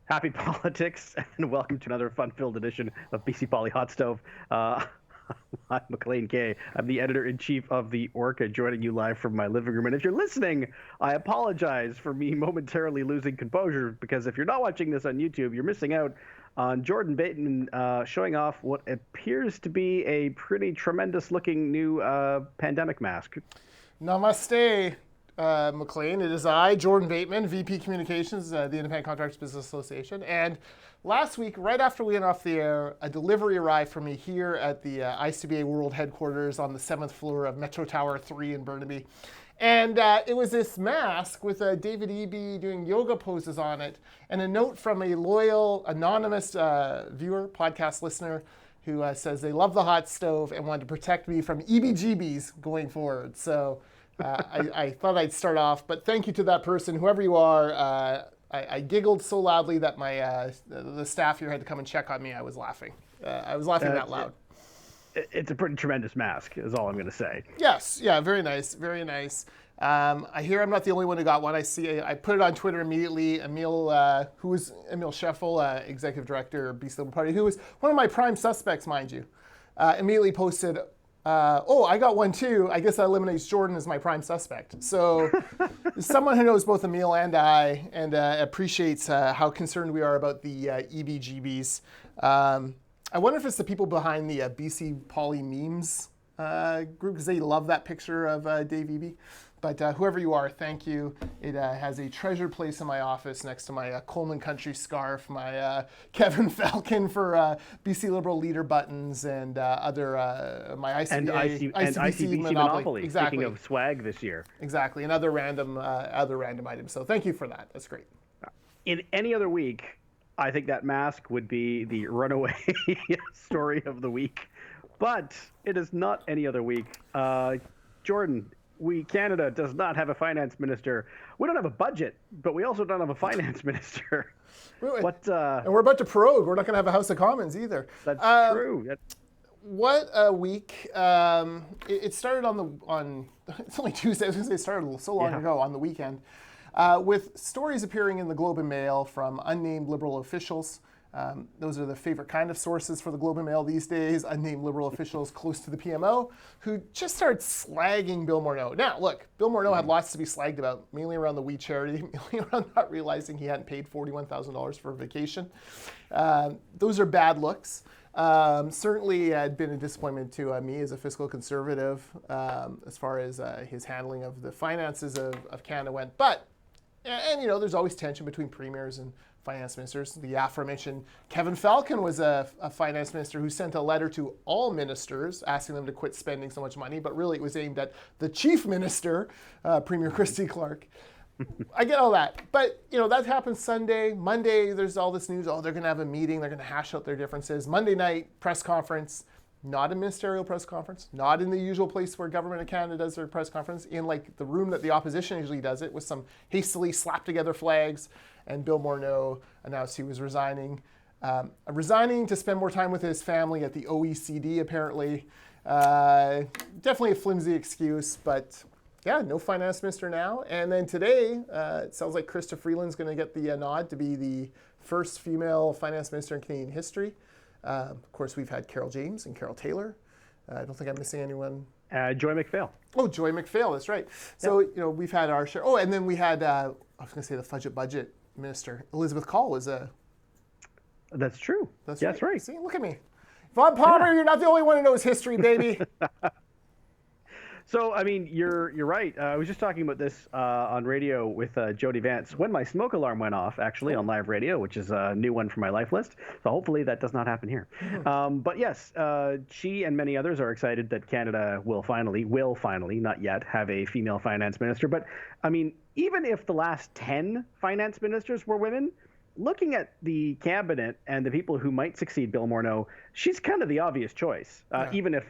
Happy politics, and welcome to another fun-filled edition of BC Poly Hot Stove. I'm Maclean K. I'm the editor-in-chief of the Orca, joining you live from my living room. And if you're listening, I apologize for me momentarily losing composure, because if you're not watching this on YouTube, you're missing out on Jordan Bateman showing off what appears to be a pretty tremendous-looking new pandemic mask. Namaste, Maclean. It is I, Jordan Bateman, VP Communications, the Independent Contractors Business Association. And last week, right after we went off the air, a delivery arrived for me here at the ICBA World Headquarters on the 7th floor of Metro Tower 3 in Burnaby. And it was this mask with David Eby doing yoga poses on it, and a note from a loyal, anonymous viewer, podcast listener, who says they love the hot stove and wanted to protect me from EBGBs going forward. So I thought I'd start off, but thank you to that person, whoever you are. I giggled so loudly that the staff here had to come and check on me. I was laughing. I was laughing that loud. It's a pretty tremendous mask, is all I'm going to say. Yes, yeah, very nice, very nice. I hear I'm not the only one who got one. I put it on Twitter immediately. Emil Scheffel, Executive Director of BC Liberal Party, who was one of my prime suspects, mind you, immediately posted, oh, I got one too. I guess that eliminates Jordan as my prime suspect. So someone who knows both Emil and I, and appreciates how concerned we are about the EBGBs. I wonder if it's the people behind the BC Poly memes group, because they love that picture of Dave Eby. But whoever you are, thank you. It has a treasured place in my office next to my Coleman Country scarf, my Kevin Falcon for BC Liberal leader buttons, and other my ICBC Monopoly. Exactly. Speaking of swag this year. Exactly, and other random items. So thank you for that. That's great. In any other week, I think that mask would be the runaway story of the week. But it is not any other week. Jordan, Canada does not have a finance minister. We don't have a budget, but we also don't have a finance minister. And we're about to prorogue. We're not going to have a House of Commons either. That's true. What a week. It started it's only Tuesday. I was going to say it started so long ago on the weekend. With stories appearing in the Globe and Mail from unnamed Liberal officials. Those are the favorite kind of sources for the Globe and Mail these days, unnamed Liberal officials close to the PMO, who just started slagging Bill Morneau. Now, look, Bill Morneau had lots to be slagged about, mainly around the We Charity, mainly around not realizing he hadn't paid $41,000 for a vacation. Those are bad looks. Certainly had been a disappointment to me as a fiscal conservative as far as his handling of the finances of Canada went. But, and there's always tension between premiers and finance ministers. The aforementioned Kevin Falcon was a finance minister who sent a letter to all ministers asking them to quit spending so much money, but really it was aimed at the chief minister, Premier Christy Clark. I get all that. But, that happened Sunday. Monday, there's all this news. Oh, they're going to have a meeting. They're going to hash out their differences. Monday night, press conference. Not a ministerial press conference. Not in the usual place where Government of Canada does their press conference. In the room that the opposition usually does it, with some hastily slapped together flags. And Bill Morneau announced he was resigning. Resigning to spend more time with his family at the OECD, apparently. Definitely a flimsy excuse, but yeah, no finance minister now. And then today, it sounds like Chrystia Freeland's going to get the nod to be the first female finance minister in Canadian history. Of course, we've had Carol James and Carol Taylor. I don't think I'm missing anyone. Joy McPhail. Oh, Joy McPhail, that's right. So, we've had our share. Oh, and then we had, I was going to say the budget minister. Elizabeth Call was a... That's true. That's right. See, look at me. Vaughn Palmer, You're not the only one who knows history, baby. So, you're right. I was just talking about this on radio with Jody Vance when my smoke alarm went off, actually, on live radio, which is a new one for my life list. So hopefully that does not happen here. But yes, she and many others are excited that Canada will finally, not yet, have a female finance minister. But, even if the last 10 finance ministers were women, looking at the cabinet and the people who might succeed Bill Morneau, she's kind of the obvious choice, even if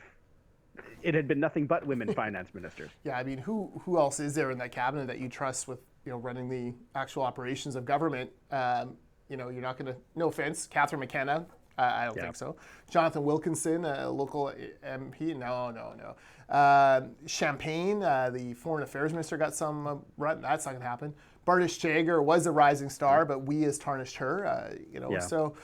it had been nothing but women finance ministers. Yeah, who else is there in that cabinet that you trust with, running the actual operations of government? You're not going to, no offense, Catherine McKenna, I don't think so. Jonathan Wilkinson, a local MP, no. Champagne, the foreign affairs minister, got some run. That's not going to happen. Bardish Jager was a rising star, but we has tarnished her. So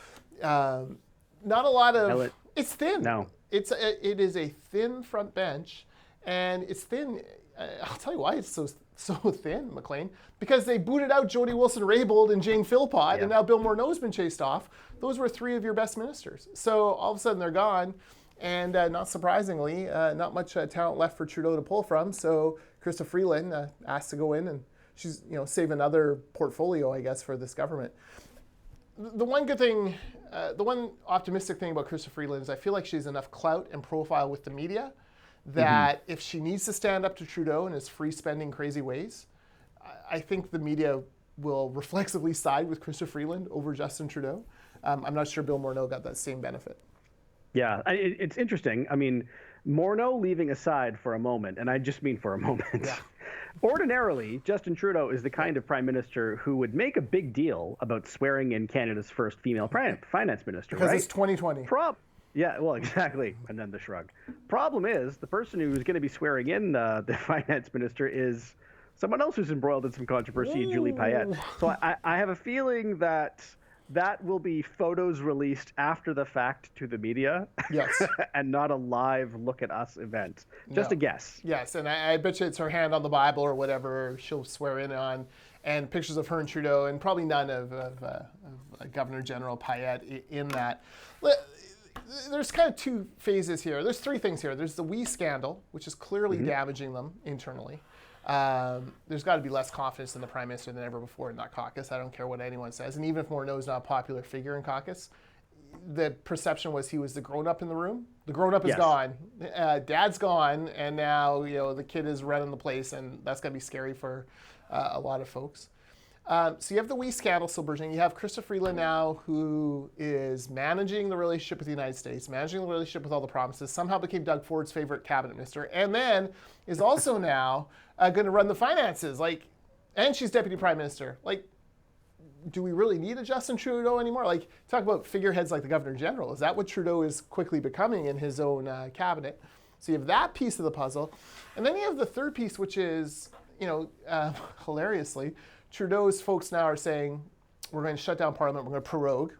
not a lot of. It's thin. No, it is a thin front bench, and it's thin. I'll tell you why it's so thin, Maclean, because they booted out Jody Wilson-Raybould and Jane Philpott, and now Bill Morneau's been chased off. Those were three of your best ministers. So all of a sudden they're gone, and not surprisingly, not much talent left for Trudeau to pull from. So Chrystia Freeland asked to go in, and she's save another portfolio, I guess, for this government. The one good thing, the one optimistic thing about Chrystia Freeland is I feel like she has enough clout and profile with the media that if she needs to stand up to Trudeau in his free spending crazy ways, I think the media will reflexively side with Chrystia Freeland over Justin Trudeau. I'm not sure Bill Morneau got that same benefit. Yeah, it's interesting. I mean, Morneau leaving aside for a moment, and I just mean for a moment. Yeah. Ordinarily, Justin Trudeau is the kind of prime minister who would make a big deal about swearing in Canada's first female finance minister, because right? It's 2020. Yeah, well, exactly. And then the shrug. Problem is, the person who's going to be swearing in the finance minister is someone else who's embroiled in some controversy, Julie Payette. So I have a feeling that will be photos released after the fact to the media. Yes. And not a live look at us event. Just a guess. Yes, and I bet you it's her hand on the Bible or whatever she'll swear in on, and pictures of her and Trudeau, and probably none of Governor General Payette in that. There's kind of two phases here. There's three things here. There's the WE scandal, which is clearly damaging them internally. There's got to be less confidence in the Prime Minister than ever before in that caucus. I don't care what anyone says. And even if Morneau's not a popular figure in caucus, the perception was he was the grown-up in the room. The grown-up is gone. Dad's gone, and now the kid is running the place, and that's going to be scary for a lot of folks. So you have the WE scandal still burgeoning. You have Chrystia Freeland now, who is managing the relationship with the United States, managing the relationship with all the provinces, somehow became Doug Ford's favorite cabinet minister, and then is also now going to run the finances. And she's deputy prime minister. Do we really need a Justin Trudeau anymore? Talk about figureheads like the Governor General. Is that what Trudeau is quickly becoming in his own cabinet? So you have that piece of the puzzle. And then you have the third piece, which is, hilariously, Trudeau's folks now are saying, we're going to shut down Parliament, we're going to prorogue,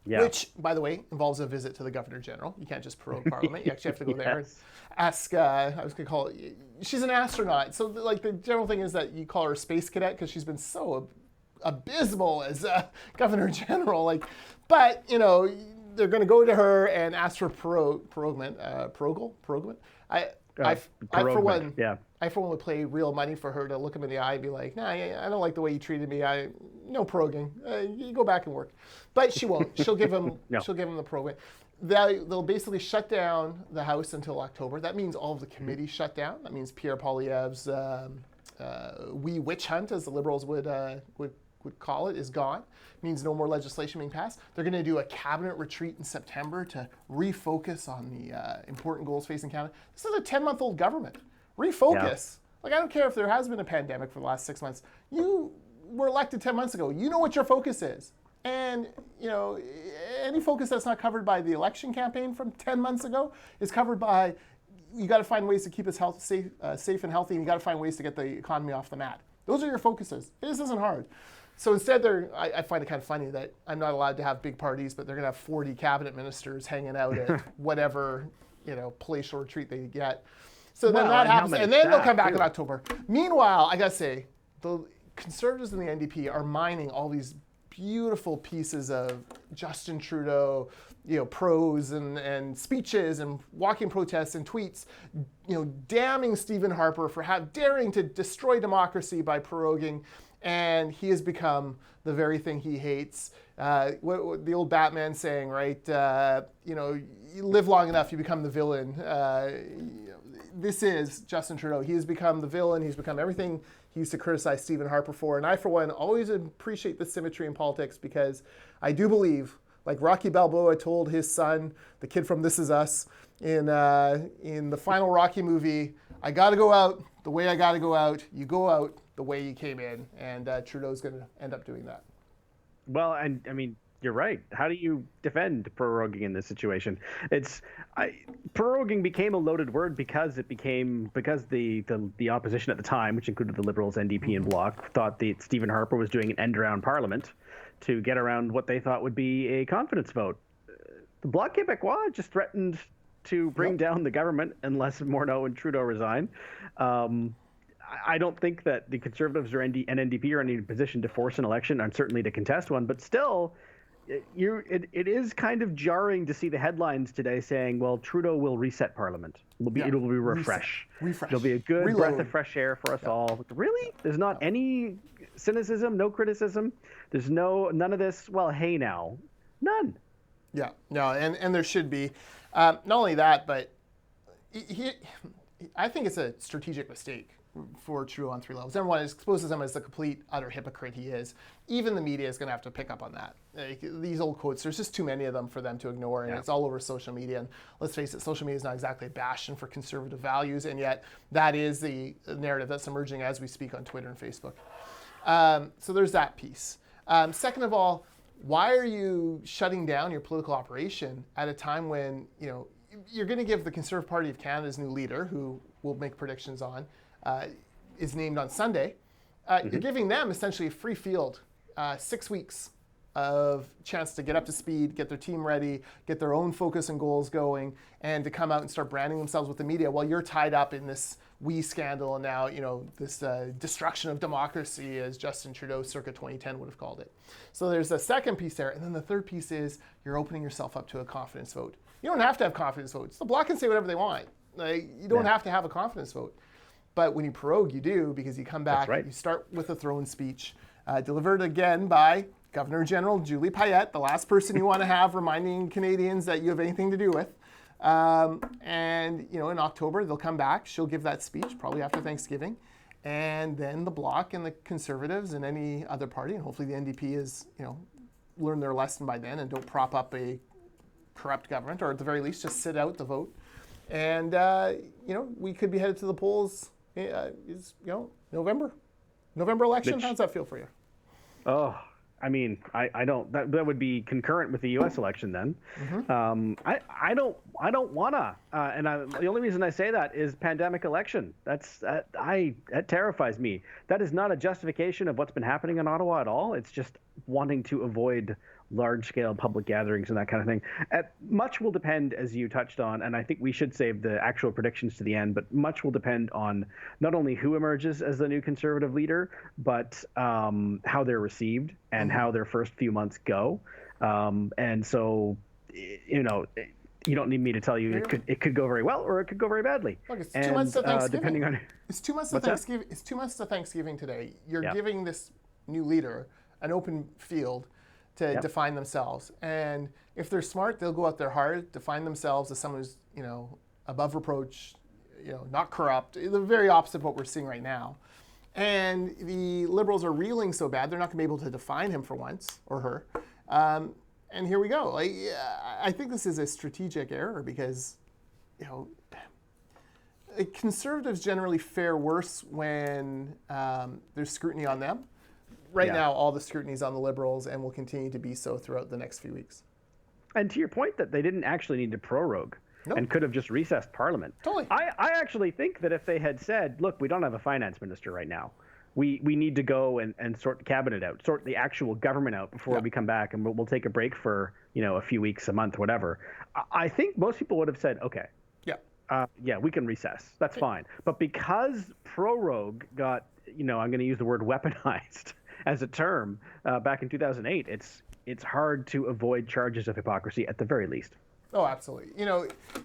which, by the way, involves a visit to the Governor General. You can't just prorogue Parliament. You actually have to go there and ask, I was going to call it, she's an astronaut. So the general thing is that you call her a space cadet because she's been so abysmal as Governor General. But, they're going to go to her and ask for proroguement. For one, would pay real money for her to look him in the eye and be like, nah, I don't like the way you treated me. No proroguing. You go back and work. But she won't. She'll give him She'll give him the proroguement. They'll basically shut down the House until October. That means all of the committees shut down. That means Pierre Poilievre's wee witch hunt, as the Liberals would call it, is gone. It means no more legislation being passed. They're going to do a cabinet retreat in September to refocus on the important goals facing Canada. This is a 10-month-old government. Refocus. I don't care if there has been a pandemic for the last 6 months. You were elected 10 months ago. You know what your focus is. And, any focus that's not covered by the election campaign from 10 months ago is covered by, you got to find ways to keep us safe and healthy, and you got to find ways to get the economy off the mat. Those are your focuses. This isn't hard. So instead, I find it kind of funny that I'm not allowed to have big parties, but they're going to have 40 cabinet ministers hanging out at whatever, palatial retreat they get. So then that happens, and then they'll come back in October. Meanwhile, I got to say, the Conservatives and the NDP are mining all these beautiful pieces of Justin Trudeau, prose and speeches and walking protests and tweets, damning Stephen Harper for daring to destroy democracy by proroguing, and he has become the very thing he hates. What the old Batman saying, right? You live long enough, you become the villain. This is Justin Trudeau. He has become the villain. He's become everything he used to criticize Stephen Harper for. And I, for one, always appreciate the symmetry in politics, because I do believe, like Rocky Balboa told his son, the kid from This Is Us, in the final Rocky movie, I got to go out the way I got to go out. You go out the way you came in. And Trudeau's going to end up doing that. Well, and I mean, You're right. How do you defend proroguing in this situation? It's proroguing became a loaded word because the opposition at the time, which included the Liberals, NDP, and Bloc, thought that Stephen Harper was doing an end around Parliament to get around what they thought would be a confidence vote. The Bloc Québécois just threatened to bring down the government unless Morneau and Trudeau resign. I don't think that the Conservatives and NDP are in a position to force an election, and certainly to contest one. But still, it is kind of jarring to see the headlines today saying, "Well, Trudeau will reset Parliament. It will be refresh. It'll be a good breath of fresh air for us all." Really? There's not any cynicism, no criticism. There's none of this. Well, hey now, none. Yeah, no, and there should be. Not only that, but I think it's a strategic mistake for Trudeau on three levels. Everyone exposes him as the complete, utter hypocrite he is. Even the media is going to have to pick up on that. Like, these old quotes, there's just too many of them for them to ignore, and it's all over social media. And let's face it, social media is not exactly a bastion for conservative values, and yet that is the narrative that's emerging as we speak on Twitter and Facebook. So there's that piece. Second of all, why are you shutting down your political operation at a time when you're going to give the Conservative Party of Canada's new leader, who we'll make predictions on, is named on Sunday? You're giving them essentially a free field, 6 weeks of chance to get up to speed, get their team ready, get their own focus and goals going, and to come out and start branding themselves with the media while you're tied up in this wee scandal and now, this destruction of democracy, as Justin Trudeau circa 2010 would have called it. So there's a second piece there. And then the third piece is you're opening yourself up to a confidence vote. You don't have to have confidence votes. The Bloc can say whatever they want. You don't have to have a confidence vote. But when you prorogue, you do, because you come back, you start with a throne speech, delivered again by Governor General Julie Payette, the last person you want to have reminding Canadians that you have anything to do with. And in October, they'll come back. She'll give that speech, probably after Thanksgiving. And then the Bloc and the Conservatives and any other party, and hopefully the NDP is, learn their lesson by then and don't prop up a corrupt government, or at the very least, just sit out the vote. And, we could be headed to the polls, November election. How does that feel for you? Oh, I mean, I don't. That would be concurrent with the U.S. election then. I don't wanna. The only reason I say that is pandemic election. That terrifies me. That is not a justification of what's been happening in Ottawa at all. It's just wanting to avoid large-scale public gatherings and that kind of thing. Much will depend, as you touched on, and I think we should save the actual predictions to the end, but much will depend on not only who emerges as the new Conservative leader, but how they're received and how their first few months go. And so, you don't need me to tell you it could go very well or it could go very badly. Look, it's 2 months to Thanksgiving. Depending on it's 2 months to Thanksgiving. It's 2 months to Thanksgiving today. You're giving this new leader an open field to define themselves. And if they're smart, they'll go out there hard, define themselves as someone who's, above reproach, not corrupt, the very opposite of what we're seeing right now. And the Liberals are reeling so bad, they're not going to be able to define him for once, or her. And here we go. I think this is a strategic error because, Conservatives generally fare worse when there's scrutiny on them. Right now, all the scrutiny is on the Liberals and will continue to be so throughout the next few weeks. And to your point that they didn't actually need to prorogue and could have just recessed Parliament. Totally. I actually think that if they had said, look, we don't have a finance minister right now. We need to go and sort the cabinet out, sort the actual government out before we come back, and we'll take a break for, a few weeks, a month, whatever. I think most people would have said, okay. We can recess. That's fine. But because prorogue got, I'm going to use the word weaponized as a term back in 2008, it's hard to avoid charges of hypocrisy at the very least. Oh, absolutely.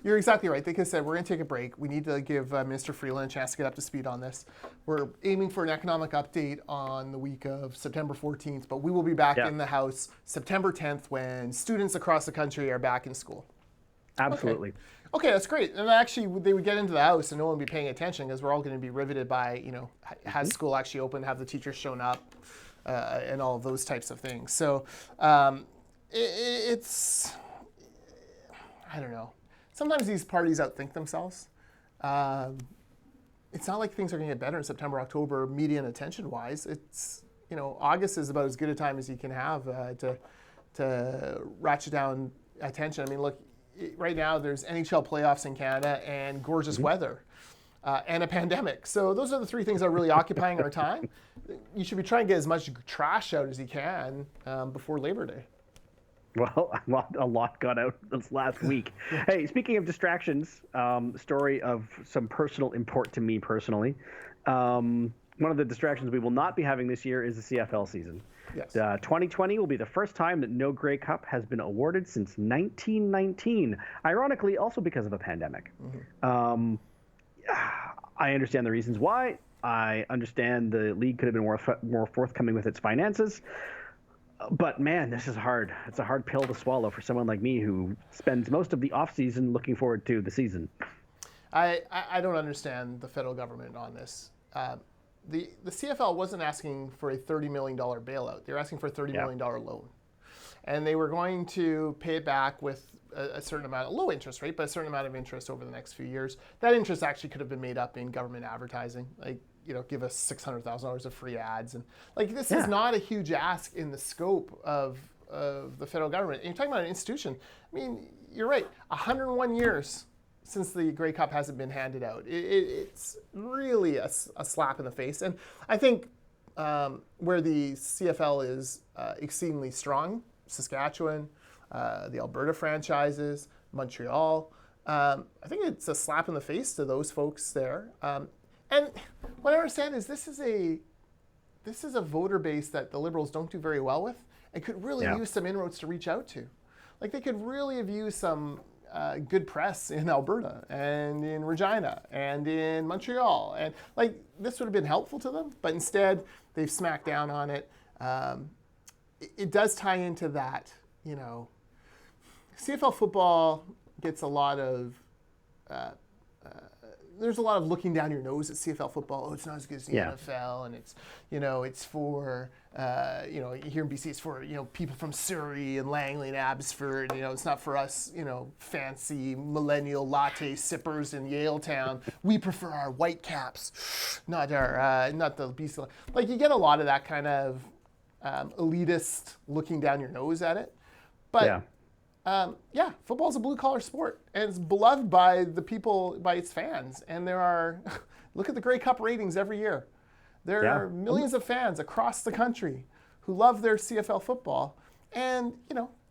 You're exactly right. They could have said, we're going to take a break. We need to give Minister Freeland a chance to get up to speed on this. We're aiming for an economic update on the week of September 14th, but we will be back in the House September 10th when students across the country are back in school. Absolutely. Okay, that's great. And actually, they would get into the House and no one would be paying attention because we're all going to be riveted by, has school actually opened, have the teachers shown up, and all of those types of things. So it's, I don't know. Sometimes these parties outthink themselves. It's not like things are going to get better in September, October, media and attention-wise. It's, August is about as good a time as you can have to ratchet down attention. I mean, look, right now there's NHL playoffs in Canada and gorgeous weather and a pandemic. So those are the three things that are really occupying our time. You should be trying to get as much trash out as you can before Labor Day. Well, a lot got out this last week. Hey, speaking of distractions, story of some personal import to me personally. One of the distractions we will not be having this year is the CFL season. Yes. 2020 will be the first time that no Grey Cup has been awarded since 1919. Ironically, also because of a pandemic. I understand the reasons why. I understand the league could have been more forthcoming with its finances. But man, this is hard. It's a hard pill to swallow for someone like me who spends most of the off-season looking forward to the season. I don't understand the federal government on this. The CFL wasn't asking for a $30 million bailout. They were asking for a $30 million loan. And they were going to pay it back with a certain amount, a low interest rate, but a certain amount of interest over the next few years. That interest actually could have been made up in government advertising. Like, give us $600,000 of free ads. And like, this is not a huge ask in the scope of the federal government. And you're talking about an institution. I mean, you're right, 101 years since the Grey Cup hasn't been handed out. It's really a slap in the face. And I think where the CFL is exceedingly strong, Saskatchewan, the Alberta franchises, Montreal, I think it's a slap in the face to those folks there. And what I understand is this is a voter base that the Liberals don't do very well with and could really use some inroads to reach out to. Like, they could really have used some good press in Alberta and in Regina and in Montreal. And like, this would have been helpful to them, but instead they've smacked down on it. It does tie into that, CFL football gets a lot of there's a lot of looking down your nose at CFL football. Oh, it's not as good as the NFL, and it's, it's for, here in BC, it's for, people from Surrey and Langley and Abbotsford. It's not for us, fancy millennial latte sippers in Yaletown. We prefer our white caps, not the BC. Like, you get a lot of that kind of elitist looking down your nose at it. But football's a blue-collar sport, and it's beloved by the people, by its fans. And there are, look at the Grey Cup ratings every year. There are millions of fans across the country who love their CFL football. And,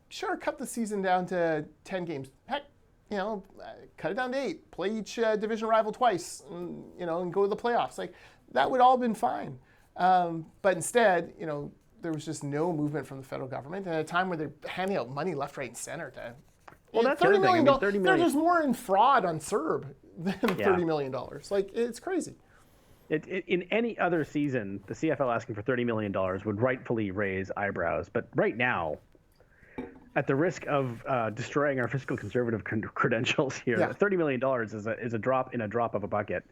sure, cut the season down to 10 games. Heck, cut it down to 8. Play each division rival twice, and go to the playoffs. Like, that would all have been fine. But instead, there was just no movement from the federal government at a time where they're handing out money left, right, and center to. Well, that's $30 million. $30 million. They're just more in fraud on CERB than $30 million. Like, it's crazy. In any other season, the CFL asking for $30 million would rightfully raise eyebrows. But right now, at the risk of destroying our fiscal conservative credentials here, $30 million is a drop in a drop of a bucket.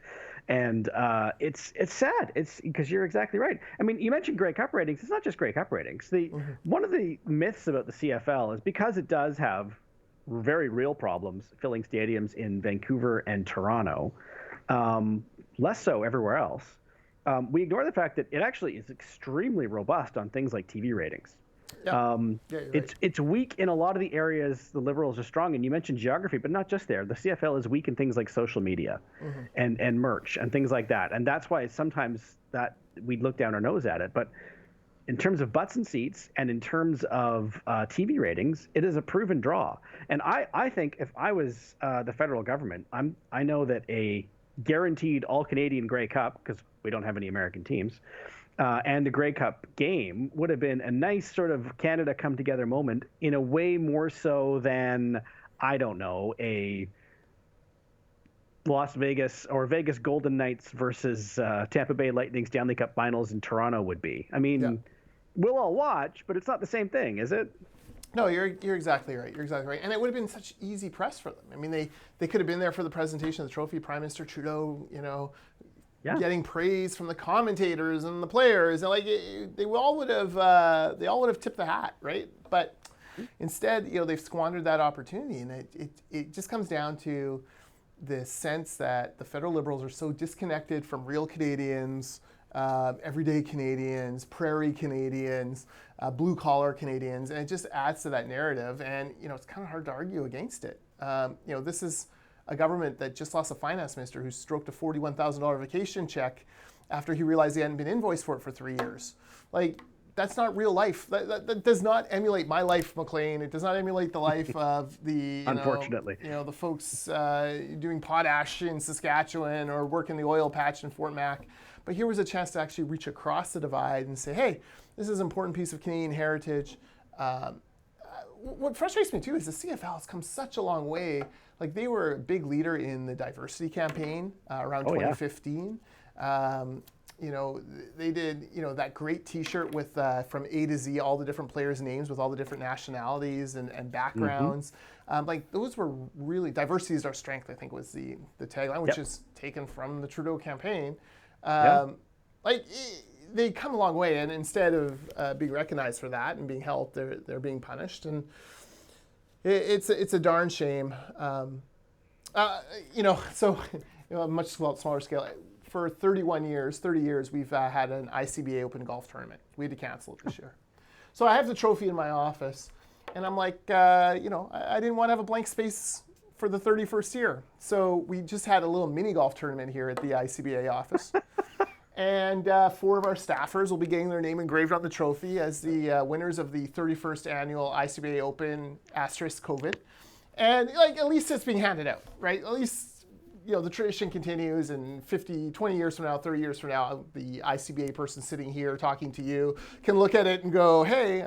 And it's sad. It's because you're exactly right. I mean, you mentioned Grey Cup ratings. It's not just Grey Cup ratings. One of the myths about the CFL is because it does have very real problems filling stadiums in Vancouver and Toronto, less so everywhere else. We ignore the fact that it actually is extremely robust on things like TV ratings. It's weak in a lot of the areas the Liberals are strong in. You mentioned geography, but not just there. The CFL is weak in things like social media and merch and things like that. And that's why sometimes that we look down our nose at it. But in terms of butts and seats and in terms of TV ratings, it is a proven draw. And I think if I was the federal government, I know that a guaranteed all-Canadian Grey Cup, because we don't have any American teams, and the Grey Cup game would have been a nice sort of Canada come together moment in a way more so than, I don't know, a Las Vegas or Vegas Golden Knights versus Tampa Bay Lightning Stanley Cup Finals in Toronto would be. I mean, we'll all watch, but it's not the same thing, is it? No, you're exactly right. You're exactly right. And it would have been such easy press for them. I mean, they could have been there for the presentation of the trophy. Prime Minister Trudeau, getting praise from the commentators and the players, and like they all would have tipped the hat, right? But instead, they've squandered that opportunity, and it just comes down to this sense that the federal Liberals are so disconnected from real Canadians, everyday Canadians, prairie Canadians, blue-collar Canadians, and it just adds to that narrative. And, it's kind of hard to argue against it. This is a government that just lost a finance minister who stroked a $41,000 vacation check after he realized he hadn't been invoiced for it for 3 years. That's not real life. That does not emulate my life, Maclean. It does not emulate the life of the unfortunately, the folks doing potash in Saskatchewan or working the oil patch in Fort Mac. But here was a chance to actually reach across the divide and say, hey, this is an important piece of Canadian heritage. What frustrates me too is the CFL has come such a long way. They were a big leader in the diversity campaign around 2015. Yeah. They did, that great T-shirt with from A to Z, all the different players' names with all the different nationalities and backgrounds. Those were really, diversity is our strength, I think was the tagline, which is taken from the Trudeau campaign. They come a long way, and instead of being recognized for that and being helped, they're being punished, and it's a darn shame. So much smaller scale. For 30 years, we've had an ICBA Open Golf Tournament. We had to cancel it this year. So I have the trophy in my office, and I'm like, I didn't want to have a blank space for the 31st year. So we just had a little mini golf tournament here at the ICBA office. And 4 of our staffers will be getting their name engraved on the trophy as the winners of the 31st annual ICBA Open * COVID. And at least it's being handed out, right? At least the tradition continues, and 20 years from now, 30 years from now, the ICBA person sitting here talking to you can look at it and go, hey,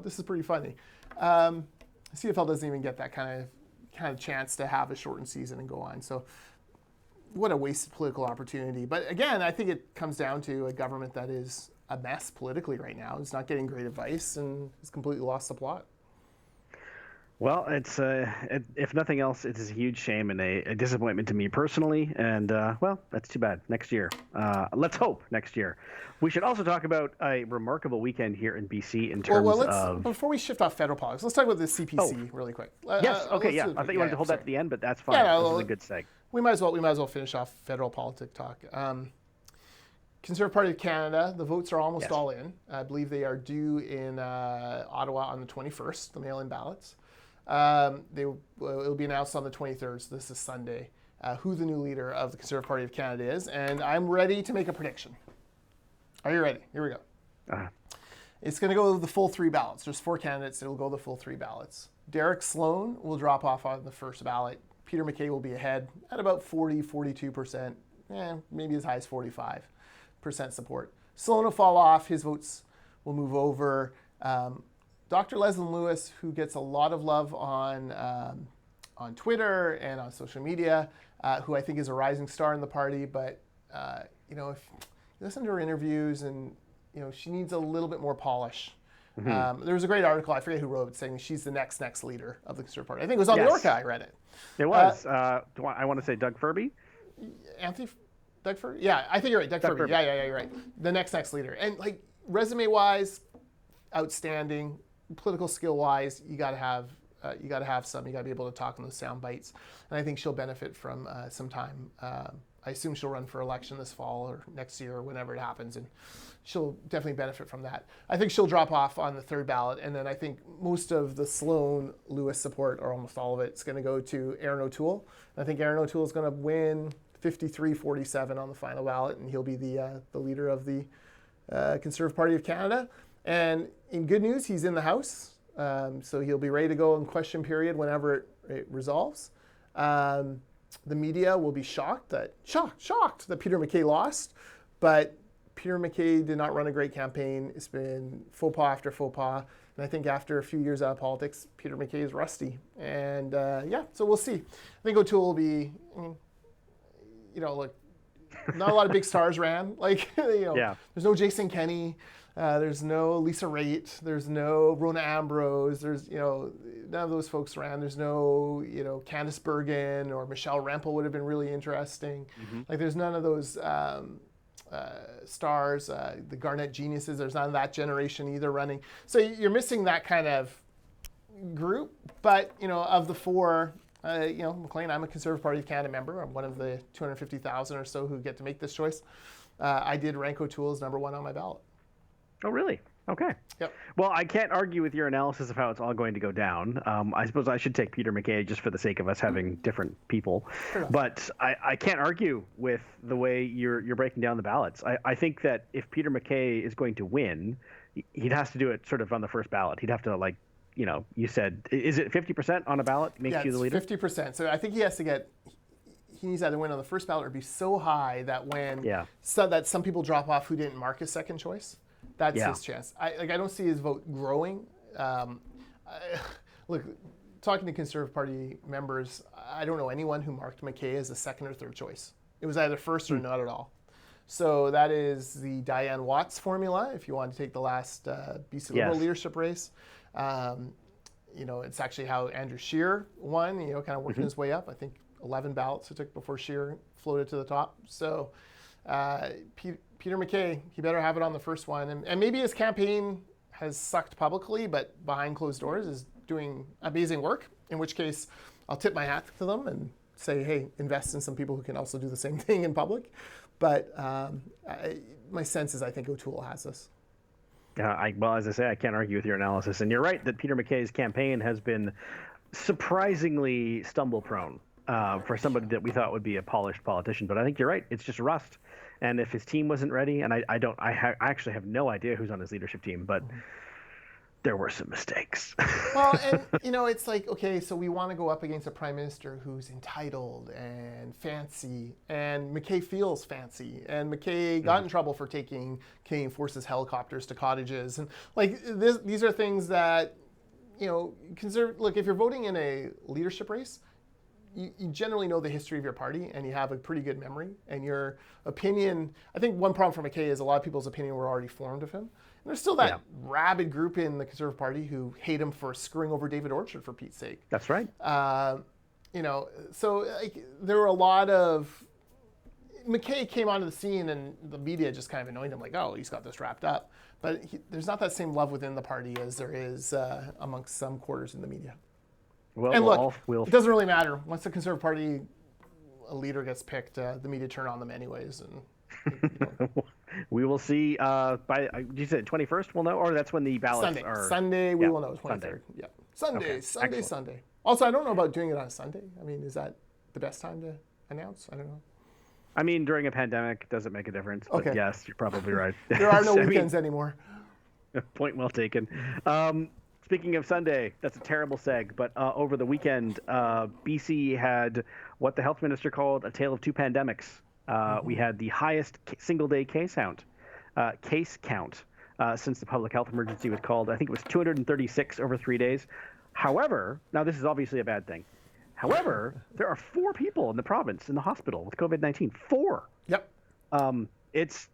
this is pretty funny. CFL doesn't even get that kind of chance to have a shortened season and go on. So what a wasted political opportunity. But again, I think it comes down to a government that is a mess politically right now. It's not getting great advice and has completely lost the plot. Well, it's if nothing else, it is a huge shame and a disappointment to me personally. And that's too bad. Next year, let's hope next year. We should also talk about a remarkable weekend here in BC in terms of. Before we shift off federal politics, let's talk about the CPC really quick. Yes. Okay. Yeah. I thought you wanted to hold that to the end, but that's fine. This is a good seg. We might as well finish off federal politic talk. Conservative Party of Canada, the votes are almost all in. I believe they are due in Ottawa on the 21st, the mail-in ballots. It'll be announced on the 23rd, so this is Sunday, who the new leader of the Conservative Party of Canada is. And I'm ready to make a prediction. Are you ready? Here we go. It's going to go the full 3 ballots. There's 4 candidates. It'll go the full 3 ballots. Derek Sloan will drop off on the first ballot. Peter MacKay will be ahead at about 42%, maybe as high as 45% support. Sloan will fall off. His votes will move over. Dr. Leslie Lewis, who gets a lot of love on Twitter and on social media, who I think is a rising star in the party, but if you listen to her interviews, and she needs a little bit more polish. Mm-hmm. There was a great article, I forget who wrote it, saying she's the next leader of the Conservative Party. I think it was on the Orca. I read it. It was. I want to say Doug Furby. Doug Furby? Yeah, I think you're right. Doug Furby. Yeah, you're right. The next leader. And resume-wise, outstanding. Political skill-wise, you got to have some. You got to be able to talk in those sound bites. And I think she'll benefit from some time. I assume she'll run for election this fall or next year or whenever it happens, and she'll definitely benefit from that. I think she'll drop off on the 3rd ballot, and then I think most of the Sloan-Lewis support, or almost all of it, is going to go to Aaron O'Toole. And I think Aaron O'Toole is going to win 53-47 on the final ballot, and he'll be the leader of the Conservative Party of Canada. And in good news, he's in the House, so he'll be ready to go in question period whenever it resolves. The media will be shocked that Peter MacKay lost, but Peter MacKay did not run a great campaign. It's been faux pas after faux pas, and I think after a few years out of politics, Peter MacKay is rusty. And so we'll see. I think O'Toole will be, look, not a lot of big stars ran. There's no Jason Kenney. There's no Lisa Raitt. There's no Rona Ambrose. There's, none of those folks ran. There's no, Candice Bergen or Michelle Rempel would have been really interesting. Mm-hmm. There's none of those stars, the Garnet geniuses. There's none of that generation either running. So you're missing that kind of group. But, of the 4, Maclean, I'm a Conservative Party of Canada member. I'm one of the 250,000 or so who get to make this choice. I did rank O'Toole as number one on my ballot. Oh, really? Okay. Yep. Well, I can't argue with your analysis of how it's all going to go down. I suppose I should take Peter MacKay just for the sake of us having different people. But I can't argue with the way you're breaking down the ballots. I think that if Peter MacKay is going to win, he'd have to do it sort of on the first ballot. He'd have to, like, you know, you said, is it 50% on a ballot makes you the leader? 50%. So I think he needs either win on the first ballot or be so high that that some people drop off who didn't mark his second choice. That's his chance. I don't see his vote growing. Look, talking to Conservative Party members, I don't know anyone who marked MacKay as a second or third choice. It was either first or not at all. So that is the Diane Watts formula. If you want to take the last BC Liberal leadership race, you know, it's actually how Andrew Scheer won. You know, kind of working his way up. I think 11 ballots it took before Scheer floated to the top. So Peter MacKay, he better have it on the first one. And maybe his campaign has sucked publicly, but behind closed doors is doing amazing work, in which case I'll tip my hat to them and say, hey, invest in some people who can also do the same thing in public. But my sense is I think O'Toole has this. Well, as I say, I can't argue with your analysis. And you're right that Peter MacKay's campaign has been surprisingly stumble-prone for somebody that we thought would be a polished politician. But I think you're right. It's just rust. And if his team wasn't ready, and I actually have no idea who's on his leadership team, but there were some mistakes. Well, and, you know, it's like, okay, so we want to go up against a prime minister who's entitled and fancy, and MacKay feels fancy, and MacKay got in trouble for taking Canadian Forces helicopters to cottages. And, like, these are things that, you know, look, if you're voting in a leadership race, you generally know the history of your party and you have a pretty good memory, and your opinion, I think one problem for MacKay is a lot of people's opinion were already formed of him. And there's still that rabid group in the Conservative Party who hate him for screwing over David Orchard, for Pete's sake. That's right. You know, so like, there were a lot of, MacKay came onto the scene and the media just kind of annoyed him, like, oh, he's got this wrapped up. But there's not that same love within the party as there is amongst some quarters in the media. Well, and look, it doesn't really matter. Once the Conservative Party leader gets picked, the media turn on them anyways. And you know. We will see by, you said 21st we'll know, or that's when the ballots are? Sunday, we will know, 23rd. Yeah. Sunday. Also, I don't know about doing it on a Sunday. I mean, is that the best time to announce? I don't know. I mean, during a pandemic, does it make a difference? But yes, you're probably right. There are no weekends anymore. Point well taken. Speaking of Sunday, that's a terrible seg, but over the weekend, BC had what the health minister called a tale of two pandemics. We had the highest single-day case count since the public health emergency was called. I think it was 236 over 3 days. However, now this is obviously a bad thing. However, there are 4 people in the province in the hospital with COVID-19. 4. Yep. It's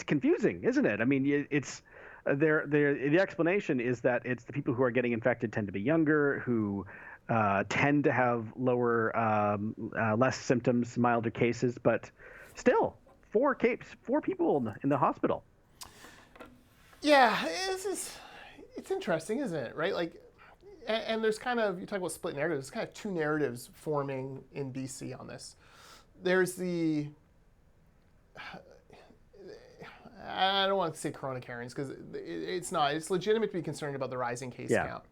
confusing, isn't it? I mean, it's the explanation is that it's the people who are getting infected tend to be younger, who tend to have lower, less symptoms, milder cases, but still 4 people in the hospital. Yeah, it's interesting, isn't it? Right? Like, and there's kind of, you talk about split narratives, there's kind of 2 narratives forming in BC on this. There's the, I don't want to say Corona Karens because it's not. It's legitimate to be concerned about the rising case count.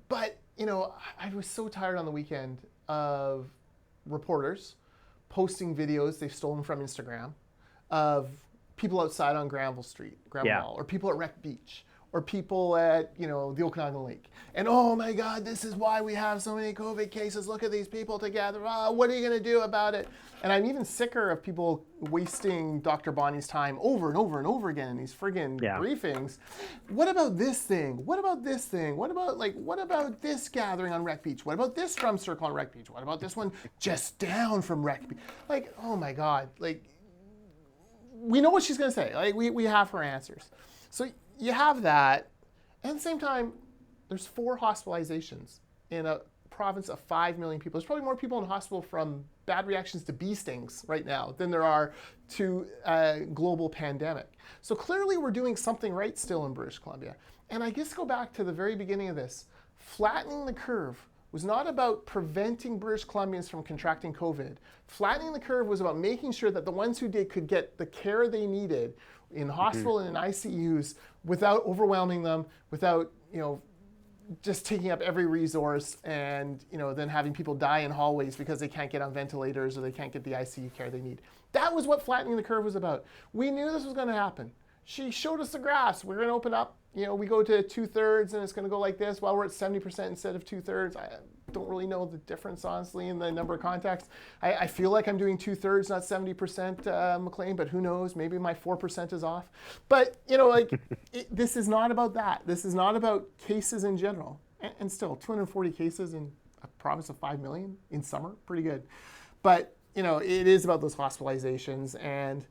But, you know, I was so tired on the weekend of reporters posting videos they've stolen from Instagram of people outside on Granville Mall, or people at Wreck Beach, or people at, you know, the Okanagan Lake. And, oh my God, this is why we have so many COVID cases. Look at these people together. What are you going to do about it? And I'm even sicker of people wasting Dr. Bonnie's time over and over and over again in these friggin' briefings. What about this thing? What about this thing? What about this gathering on Wreck Beach? What about this drum circle on Wreck Beach? What about this one just down from Wreck Beach? Like, oh my God. Like, we know what she's going to say. Like, we have her answers. So you have that. And at the same time, there's 4 hospitalizations in a province of 5 million people. There's probably more people in hospital from bad reactions to bee stings right now than there are to a global pandemic. So clearly we're doing something right still in British Columbia. And I guess go back to the very beginning of this, flattening the curve was not about preventing British Columbians from contracting COVID. Flattening the curve was about making sure that the ones who did could get the care they needed in hospital and in ICUs without overwhelming them, without, just taking up every resource and, then having people die in hallways because they can't get on ventilators or they can't get the ICU care they need. That was what flattening the curve was about. We knew this was going to happen. She showed us the graphs. We're going to open up, we go to 2/3 and it's going to go like this. Well, we're at 70% instead of 2/3. I don't really know the difference, honestly, in the number of contacts. I feel like I'm doing 2/3, not 70%, Maclean, but who knows? Maybe my 4% is off. But, this is not about that. This is not about cases in general. And still, 240 cases in a province of 5 million in summer, pretty good. But, it is about those hospitalizations. And,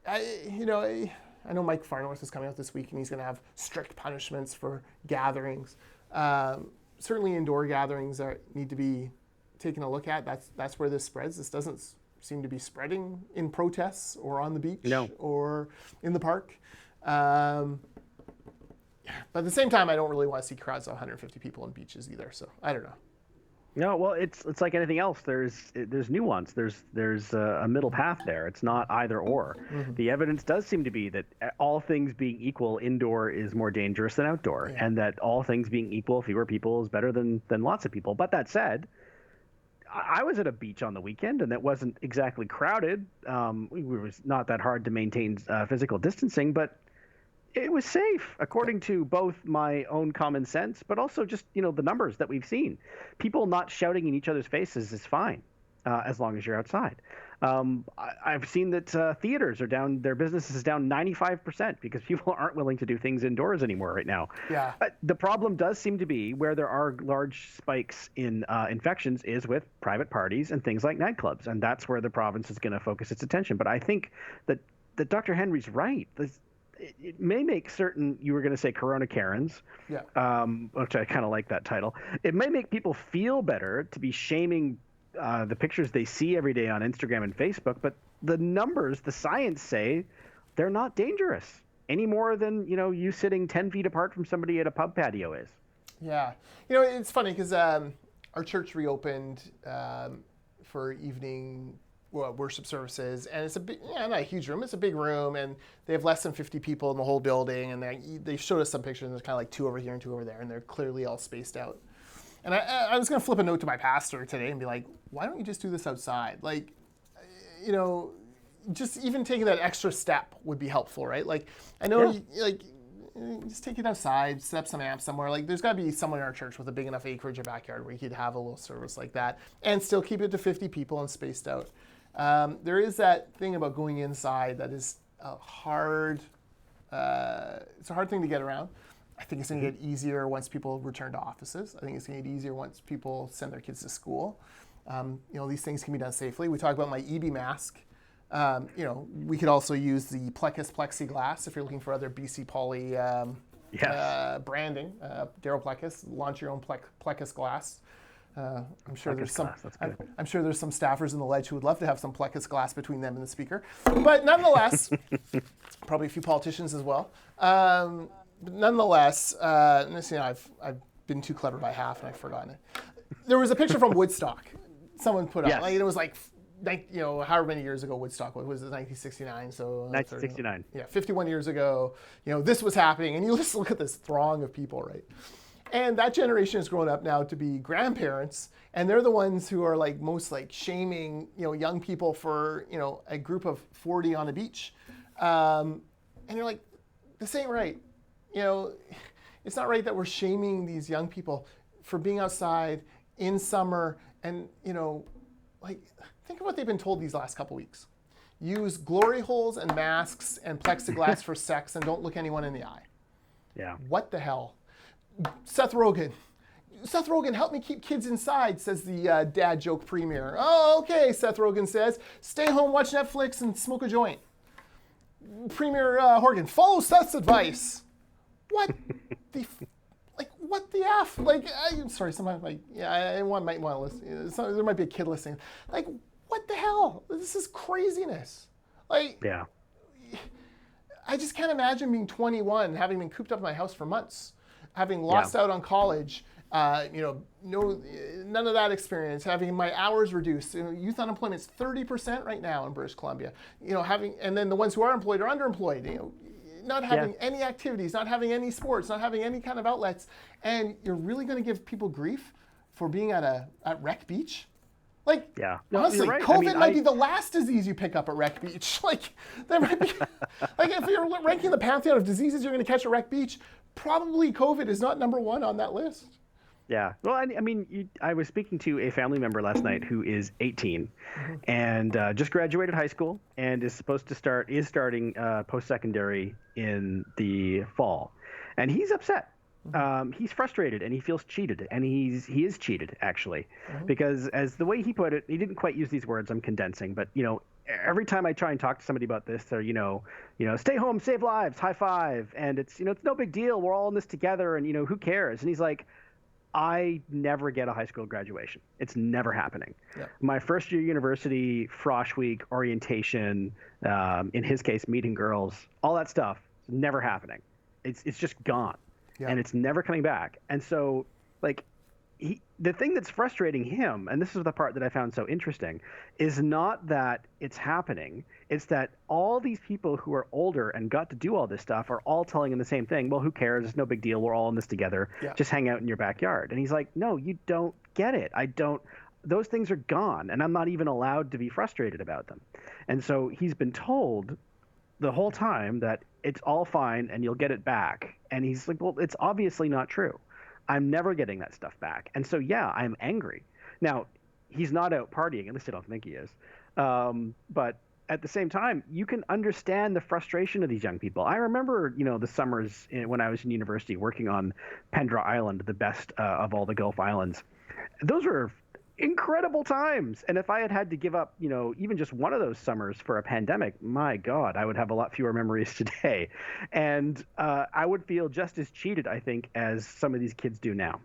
I know Mike Farnworth is coming out this week and he's going to have strict punishments for gatherings. Certainly indoor gatherings need to be taken a look at. That's where this spreads. This doesn't seem to be spreading in protests or on the beach or in the park. But at the same time, I don't really want to see crowds of 150 people on beaches either. So I don't know. No, well, it's like anything else. There's nuance. There's a middle path there. It's not either or. Mm-hmm. The evidence does seem to be that all things being equal, indoor is more dangerous than outdoor, and that all things being equal, fewer people is better than lots of people. But that said, I was at a beach on the weekend, and it wasn't exactly crowded. It was not that hard to maintain physical distancing, but it was safe, according to both my own common sense, but also just, the numbers that we've seen. People not shouting in each other's faces is fine, as long as you're outside. I've seen that theaters are down, their business is down 95% because people aren't willing to do things indoors anymore right now. Yeah. The problem does seem to be where there are large spikes in infections is with private parties and things like nightclubs, and that's where the province is going to focus its attention. But I think that Dr. Henry's right. It may make certain, you were going to say Corona Karens, which I kind of like that title. It may make people feel better to be shaming the pictures they see every day on Instagram and Facebook, but the numbers, the science say they're not dangerous any more than, you sitting 10 feet apart from somebody at a pub patio is. Yeah. It's funny because our church reopened for evening worship services, and it's not a huge room, it's a big room, and they have less than 50 people in the whole building, and they showed us some pictures, and there's kind of like 2 over here and 2 over there, and they're clearly all spaced out. And I was going to flip a note to my pastor today and be like, why don't you just do this outside? Like, just even taking that extra step would be helpful, right? Like, I know, just take it outside, set up some amps somewhere. Like, there's got to be someone in our church with a big enough acreage or backyard where you could have a little service like that and still keep it to 50 people and spaced out. There is that thing about going inside that is it's a hard thing to get around. I think it's going to get easier once people return to offices. I think it's going to get easier once people send their kids to school. These things can be done safely. We talked about my EB mask. We could also use the Plecus plexiglass if you're looking for other BC Poly branding. Daryl Plecus, launch your own Plecus glass. I'm sure there's some staffers in the Ledge who would love to have some Plecus glass between them and the speaker. But nonetheless, probably a few politicians as well. But nonetheless, I've been too clever by half and I've forgotten it. There was a picture from Woodstock. Someone put up. It was like, however many years ago Woodstock was. It 1969? So 1969. 51 years ago. This was happening, and you just look at this throng of people, right? And that generation has grown up now to be grandparents, and they're the ones who are most shaming young people for a group of 40 on a beach, and you're like, this ain't right. It's not right that we're shaming these young people for being outside in summer, and think of what they've been told these last couple weeks. Use glory holes and masks and plexiglass for sex, and don't look anyone in the eye. Yeah. What the hell? Seth Rogen, help me keep kids inside, says the dad joke premier. Oh, okay, Seth Rogen says. Stay home, watch Netflix, and smoke a joint. Premier Horgan, follow Seth's advice. What the F? I'm sorry, sometimes, I might want to listen. There might be a kid listening. What the hell? This is craziness. Yeah. I just can't imagine being 21, having been cooped up in my house for months, having lost out on college, None of that experience. Having my hours reduced. Youth unemployment is 30% right now in British Columbia. And then the ones who are employed are underemployed. Not having any activities, not having any sports, not having any kind of outlets, and you're really going to give people grief for being at Wreck Beach? Honestly, right. COVID might be the last disease you pick up at Wreck Beach. There might be, if you're ranking the pantheon of diseases you're going to catch at Wreck Beach, probably COVID is not number one on that list. Yeah. Well, I was speaking to a family member last night who is 18 and just graduated high school and is starting post-secondary in the fall. And he's upset. He's frustrated and he feels cheated, and he is cheated actually, because as the way he put it, he didn't quite use these words. I'm condensing, but every time I try and talk to somebody about this, they're stay home, save lives, high five, and it's no big deal. We're all in this together, and who cares? And he's like, I never get a high school graduation. It's never happening. Yeah. My first year university, frosh week, orientation, in his case, meeting girls, all that stuff, never happening. It's just gone. Yeah. And it's never coming back. And so, the thing that's frustrating him, and this is the part that I found so interesting, is not that it's happening. It's that all these people who are older and got to do all this stuff are all telling him the same thing. Well, who cares? It's no big deal. We're all in this together. Yeah. Just hang out in your backyard. And he's like, no, you don't get it. Those things are gone, and I'm not even allowed to be frustrated about them. And so he's been told the whole time that it's all fine and you'll get it back. And he's like, well, it's obviously not true. I'm never getting that stuff back. And so, yeah, I'm angry. Now, he's not out partying. At least I don't think he is. But at the same time, you can understand the frustration of these young people. I remember, the summers when I was in university working on Pendra Island, the best of all the Gulf Islands. Those were incredible times. And if I had to give up, even just one of those summers for a pandemic, my God, I would have a lot fewer memories today. And I would feel just as cheated, I think, as some of these kids do now.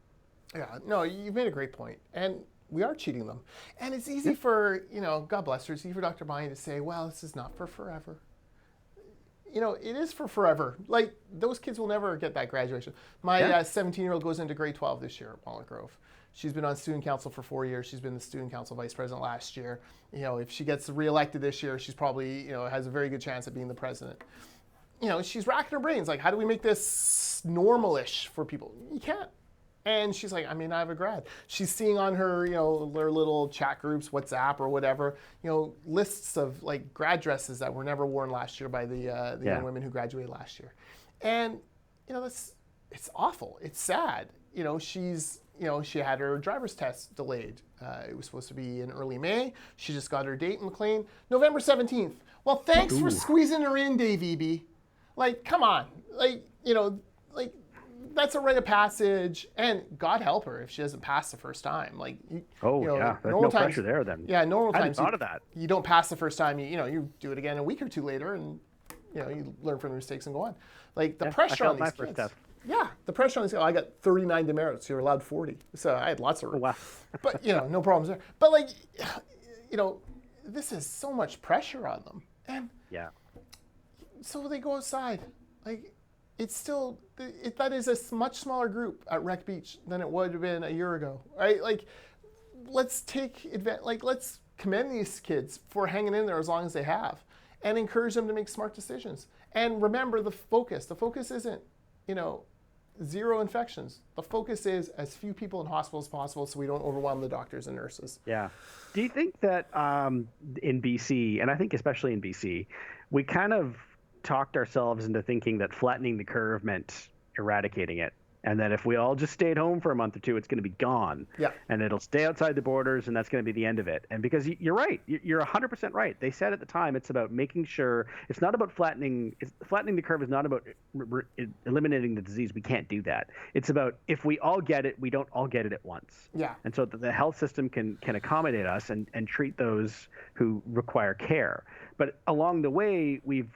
Yeah, no, you've made a great point. And we are cheating them. And it's easy for, God bless her, it's easy for Dr. Bonnie to say, well, this is not for forever. It is for forever. Those kids will never get that graduation. My 17-year-old goes into grade 12 this year at Walnut Grove. She's been on student council for 4 years. She's been the student council vice president last year. If she gets reelected this year, she's probably, has a very good chance of being the president. She's racking her brains. How do we make this normal-ish for people? You can't. And she's like, I have a grad. She's seeing on her, their little chat groups, WhatsApp or whatever, lists of grad dresses that were never worn last year by the young women who graduated last year. And, it's awful. It's sad. She had her driver's test delayed. It was supposed to be in early May. She just got her date in Maclean, November 17th. Well, thanks for squeezing her in, Dave Eby. Come on. That's a rite of passage. And God help her if she doesn't pass the first time. There's no pressure there then. Yeah, normal times. I hadn't thought of that. You don't pass the first time. You do it again a week or two later, and you learn from the mistakes and go on. The pressure on these kids. Test. Yeah, the pressure on these. I got 39 demerits. You're allowed 40. So I had lots of. Oh, wow. But no problems there. But this is so much pressure on them, and so they go outside. It's still that is a much smaller group at Wreck Beach than it would have been a year ago, right? Let's take advantage. Let's commend these kids for hanging in there as long as they have, and encourage them to make smart decisions. And remember the focus. The focus isn't, zero infections. The focus is as few people in hospitals as possible so we don't overwhelm the doctors and nurses. Yeah. Do you think that in BC, and I think especially in BC, we kind of talked ourselves into thinking that flattening the curve meant eradicating it? And that if we all just stayed home for a month or two, it's going to be gone. Yeah. And it'll stay outside the borders, and that's going to be the end of it. And because you're right, you're 100% right. They said at the time it's about making sure it's not about flattening. Flattening the curve is not about eliminating the disease. We can't do that. It's about if we all get it, we don't all get it at once. Yeah. And so that the health system can accommodate us and treat those who require care. But along the way, we've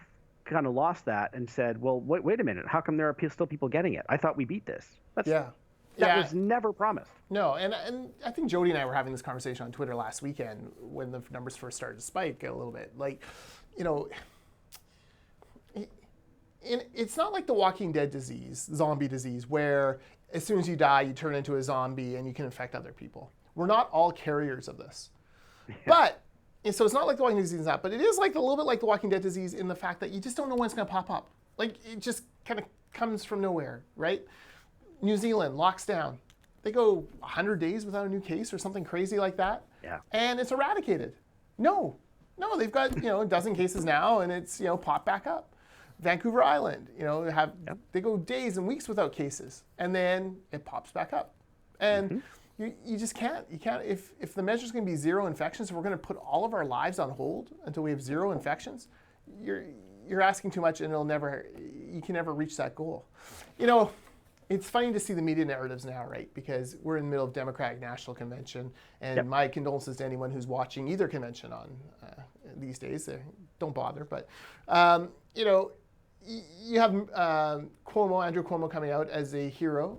kind of lost that and said, well, wait a minute, how come there are still people getting it? I thought we beat this. That was never promised. No, and I think Jody and I were having this conversation on Twitter last weekend when the numbers first started to spike a little bit. It's not like the Walking Dead disease, zombie disease, where as soon as you die, you turn into a zombie and you can infect other people. We're not all carriers of this. Yeah. But, and so it's not like the Walking Dead disease, but it is like a little bit like the Walking Dead disease in the fact that you just don't know when it's going to pop up. Like, it just kind of comes from nowhere, right? New Zealand locks down. They go 100 days without a new case or something crazy like that. Yeah. And it's eradicated. No, they've got, a dozen cases now and it's, popped back up. Vancouver Island, they go days and weeks without cases and then it pops back up. And you just can't, if the measure's going to be zero infections, if we're going to put all of our lives on hold until we have zero infections, you're asking too much and you can never reach that goal. It's funny to see the media narratives now, right? Because we're in the middle of Democratic National Convention, and my condolences to anyone who's watching either convention on these days. Don't bother, but you have Andrew Cuomo coming out as a hero,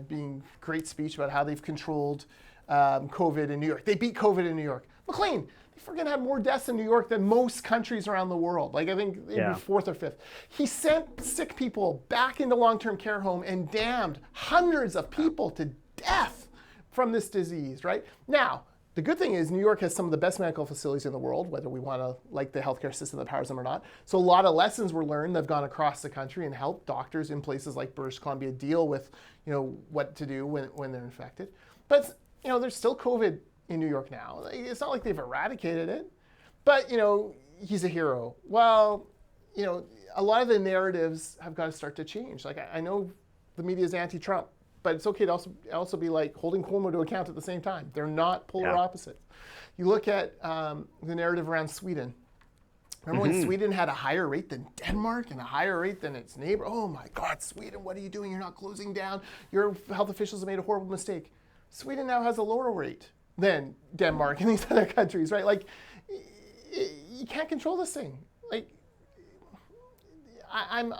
being great speech about how they've controlled COVID in New York. They beat COVID in New York. Maclean, they freaking had more deaths in New York than most countries around the world. Like, I think maybe fourth or fifth. He sent sick people back into long-term care home and damned hundreds of people to death from this disease, right? Now, the good thing is New York has some of the best medical facilities in the world, whether we want to like the healthcare system that powers them or not. So a lot of lessons were learned that have gone across the country and helped doctors in places like British Columbia deal with, what to do when they're infected. But, there's still COVID in New York now. It's not like they've eradicated it, but, he's a hero. Well, a lot of the narratives have got to start to change. Like, I know the media is anti-Trump, but it's okay to also be like holding Cuomo to account at the same time. They're not polar opposites. You look at the narrative around Sweden. Remember when Sweden had a higher rate than Denmark and a higher rate than its neighbor? Oh my God, Sweden, what are you doing? You're not closing down. Your health officials have made a horrible mistake. Sweden now has a lower rate than Denmark and these other countries, right? Like, you can't control this thing. Like, I'm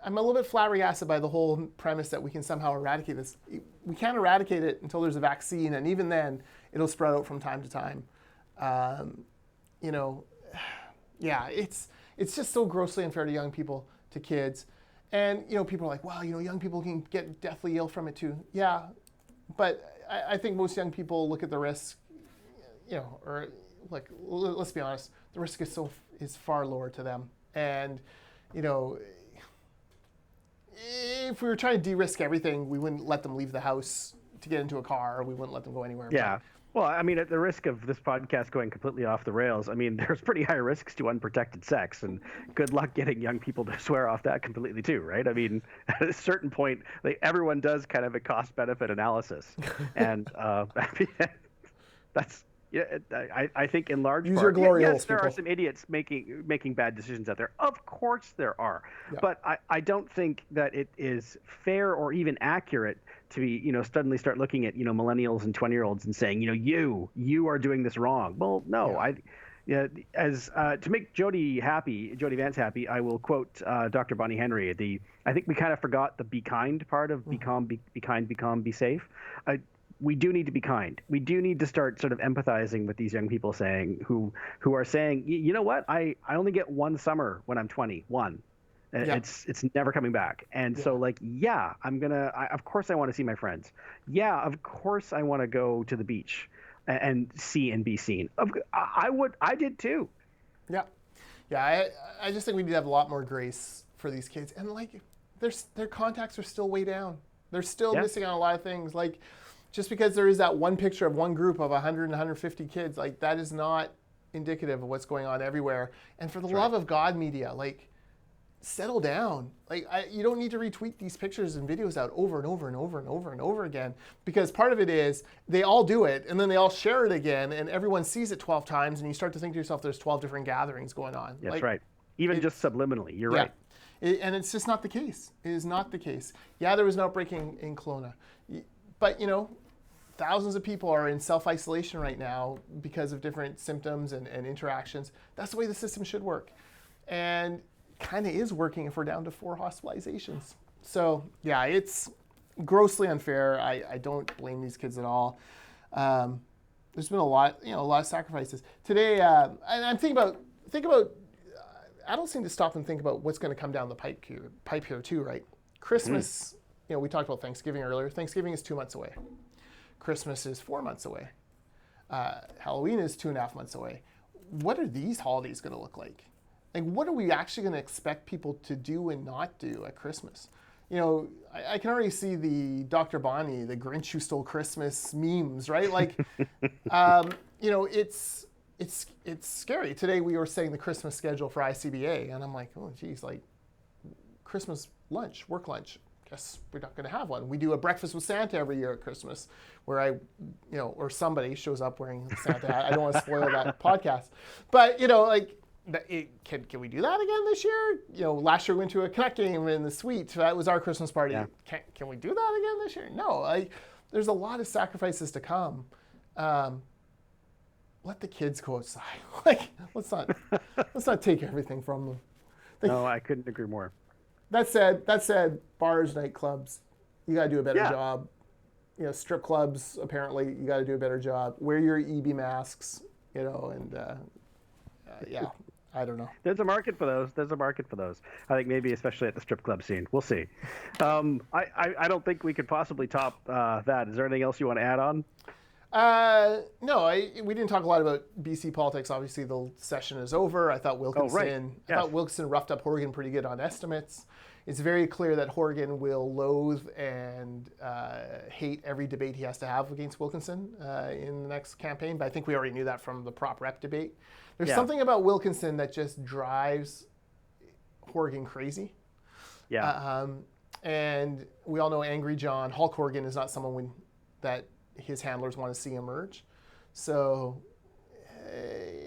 a little bit flabbergasted by the whole premise that we can somehow eradicate this. We can't eradicate it until there's a vaccine, and even then, it'll spread out from time to time. It's just so grossly unfair to young people, to kids. And, people are like, well, young people can get deathly ill from it too. Yeah, but I think most young people look at the risk, or like, let's be honest, the risk is far lower to them. And, if we were trying to de-risk everything, we wouldn't let them leave the house to get into a car, or we wouldn't let them go anywhere. Yeah. Well, I mean, at the risk of this podcast going completely off the rails, I mean, there's pretty high risks to unprotected sex, and good luck getting young people to swear off that completely too, right? I mean, at a certain point, everyone does kind of a cost-benefit analysis, and that's. Yeah, I think in large Use part, your glory holes, there people. are some idiots making bad decisions out there. Of course there are. Yeah. But I don't think that it is fair or even accurate to be, suddenly start looking at, millennials and 20-year-olds and saying, you are doing this wrong. Well, no, to make Jody Vance happy, I will quote Dr. Bonnie Henry. I think we kind of forgot the be kind part of be kind, be safe. We do need to be kind. We do need to start sort of empathizing with these young people who are saying, you know what, I only get one summer when I'm 21. It's never coming back. And so of course I want to see my friends. Yeah, of course I want to go to the beach and see and be seen. I did too. Yeah. Yeah, I just think we need to have a lot more grace for these kids. And their contacts are still way down. They're still missing on a lot of things. Like, just because there is that one picture of one group of 100 and 150 kids, like, that is not indicative of what's going on everywhere. And for the love of God, media, settle down. You don't need to retweet these pictures and videos out over and over and over and over and over again, because part of it is they all do it and then they all share it again and everyone sees it 12 times and you start to think to yourself, there's 12 different gatherings going on. That's right. Even just subliminally, you're right. And it's just not the case. It is not the case. Yeah, there was an outbreak in Kelowna. But, thousands of people are in self-isolation right now because of different symptoms and interactions. That's the way the system should work. And kind of is working if we're down to 4 hospitalizations. So, yeah, it's grossly unfair. I don't blame these kids at all. There's been a lot of sacrifices. Today, and I'm thinking about, adults need to stop and think about what's going to come down the pipe here too, right? Christmas we talked about Thanksgiving earlier. Thanksgiving is 2 months away. Christmas is 4 months away. Halloween is 2.5 months away. What are these holidays going to look like? Like, what are we actually going to expect people to do and not do at Christmas? I can already see the Dr. Bonnie, the Grinch who stole Christmas memes, right? Like, it's scary. Today we were saying the Christmas schedule for ICBA, and I'm like, oh, geez, like Christmas lunch, work lunch. Guess we're not going to have one. We do a breakfast with Santa every year at Christmas, where or somebody shows up wearing Santa hat. I don't want to spoil that podcast, but can we do that again this year? Last year we went to a Canuck game in the suite. That was our Christmas party. Yeah. Can we do that again this year? No. There's a lot of sacrifices to come. Let the kids go outside. Let's not take everything from them. No, I couldn't agree more. That said, bars, nightclubs, you got to do a better job. Strip clubs, apparently, you got to do a better job. Wear your EB masks, and I don't know. There's a market for those. I think maybe especially at the strip club scene. We'll see. I don't think we could possibly top that. Is there anything else you want to add on? No, we didn't talk a lot about BC politics. Obviously, the session is over. I thought Wilkinson, roughed up Horgan pretty good on estimates. It's very clear that Horgan will loathe and hate every debate he has to have against Wilkinson in the next campaign. But I think we already knew that from the prop rep debate. There's something about Wilkinson that just drives Horgan crazy. Yeah. And we all know Angry John, Hulk Horgan is not someone that his handlers want to see emerge. So,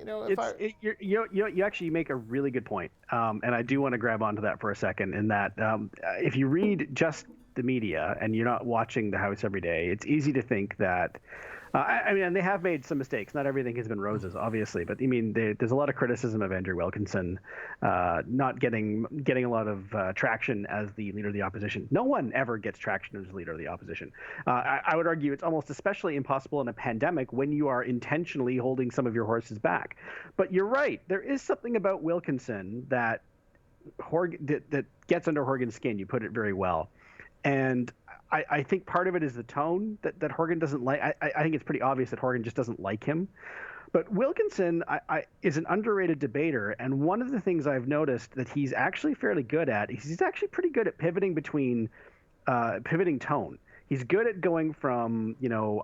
you actually make a really good point, and I do want to grab onto that for a second. In that, if you read just the media and you're not watching the House every day, it's easy to think that. And they have made some mistakes. Not everything has been roses, obviously, but there's a lot of criticism of Andrew Wilkinson not getting a lot of traction as the leader of the opposition. No one ever gets traction as the leader of the opposition. I would argue it's almost especially impossible in a pandemic when you are intentionally holding some of your horses back. But you're right. There is something about Wilkinson that gets under Horgan's skin. You put it very well. And I think part of it is the tone that Horgan doesn't like. I think it's pretty obvious that Horgan just doesn't like him. But Wilkinson is an underrated debater, and one of the things I've noticed that he's actually fairly good at is he's actually pretty good at pivoting tone. He's good at going from,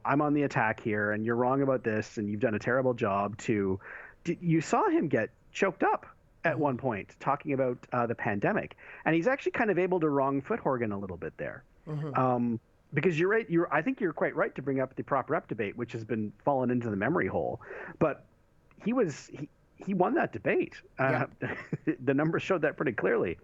I'm on the attack here, and you're wrong about this, and you've done a terrible job, to you saw him get choked up at one point talking about the pandemic, and he's actually kind of able to wrong foot Horgan a little bit there. Mm-hmm. Because you're right. I think you're quite right to bring up the prop rep debate, which has been fallen into the memory hole. But he won that debate. The numbers showed that pretty clearly.